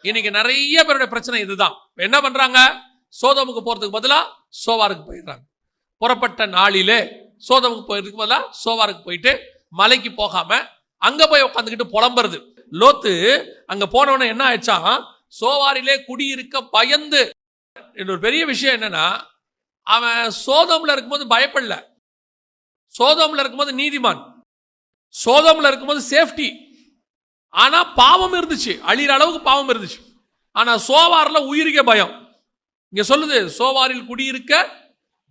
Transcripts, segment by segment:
இன்னைக்கு நிறைய பேருடைய பிரச்சனை இதுதான். என்ன பண்றாங்க? சோதோமுக்கு போறதுக்கு பதிலா சோவாருக்கு போயிடுறாங்க. புறப்பட்ட நாளிலே சோதோமுக்கு போறதுக்கு பதிலா சோவாருக்கு போயிட்டு மலைக்கு போகாம அங்க போய் உட்காந்துக்கிட்டு புலம்புறது. லோத்து அங்க போனவன என்ன ஆயிடுச்சா, சோவாரிலே குடியிருக்க பயந்து. இன்னொரு பெரிய விஷயம் என்னன்னா, அவன் சோதோம்ல இருக்கும்போது பயப்படல. சோதோம்ல இருக்கும்போது நீதிமான், சோதோம்ல இருக்கும்போது சேஃப்டி. ஆனா பாவம் இருந்துச்சு, அழிகிற அளவுக்கு பாவம் இருந்துச்சு. ஆனா சோவார்ல உயிருக்கே பயம். இங்க சொல்லுது, சோவாரில் குடியிருக்க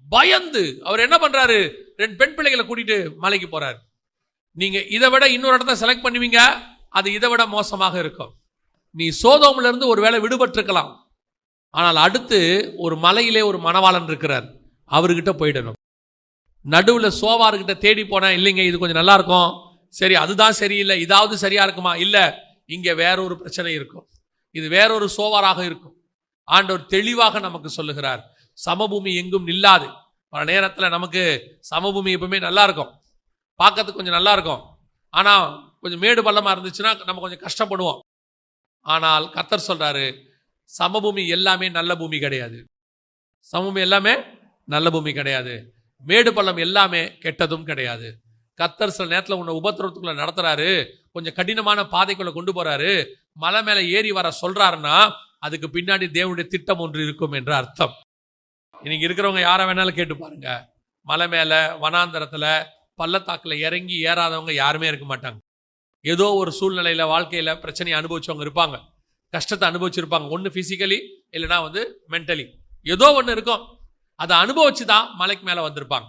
பயந்து அவர் என்ன பண்றாரு, 2 பெண் பிள்ளைகளை கூட்டிட்டு மலைக்கு போறாரு. நீங்க இதை விட இன்னொரு இடத்த செலக்ட் பண்ணுவீங்க, அது இதை விட மோசமாக இருக்கும். நீ சோதோம்ல இருந்து ஒரு வேளை விடுபட்டு இருக்கலாம், ஆனால் அடுத்து ஒரு மலையிலே ஒரு மணவாளன் இருக்கிறார், அவர்கிட்ட போயிடணும். நடுவுல சோவார்கிட்ட தேடி போன, இல்லைங்க இது கொஞ்சம் நல்லா இருக்கும், சரி அதுதான் சரியில்லை, இதாவது சரியா இருக்குமா, இல்ல இங்க வேறொரு பிரச்சனை இருக்கும், இது வேறொரு சோவாராக இருக்கும். ஆண்டவர் தெளிவாக நமக்கு சொல்லுகிறார், சமபூமி எங்கும் நில்லாது. பல நேரத்தில் நமக்கு சமபூமி எப்பவுமே நல்லா இருக்கும், பார்க்கறதுக்கு கொஞ்சம் நல்லா இருக்கும். ஆனா கொஞ்சம் மேடு பள்ளமா இருந்துச்சுன்னா நம்ம கொஞ்சம் கஷ்டப்படுவோம். ஆனால் கர்த்தர் சொல்றாரு, சமபூமி எல்லாமே நல்ல பூமி கிடையாது, சமபூமி எல்லாமே நல்ல பூமி கிடையாது, மேடு பள்ளம் எல்லாமே கெட்டதும் கிடையாது. கர்த்தர் சில நேரத்தில் உன்னை உபத்திரவத்துக்குள்ள நடத்துறாரு, கொஞ்சம் கடினமான பாதைக்குள்ள கொண்டு போறாரு, மலை மேல ஏறி வர சொல்றாருன்னா அதுக்கு பின்னாடி தேவனுடைய திட்டம் ஒன்று இருக்கும் என்ற அர்த்தம். இன்னைக்கு இருக்கிறவங்க யாரை வேணாலும் கேட்டு பாருங்க, மலை மேல வனாந்தரத்துல பள்ளத்தாக்குல இறங்கி ஏறாதவங்க யாருமே இருக்க மாட்டாங்க. ஏதோ ஒரு சூழ்நிலையில வாழ்க்கையில பிரச்சனையை அனுபவிச்சவங்க இருப்பாங்க, கஷ்டத்தை அனுபவிச்சிருப்பாங்க, ஒன்று பிசிக்கலி இல்லைன்னா மென்டலி, ஏதோ ஒன்று இருக்கும். அதை அனுபவிச்சுதான் மலைக்கு மேல வந்திருப்பாங்க.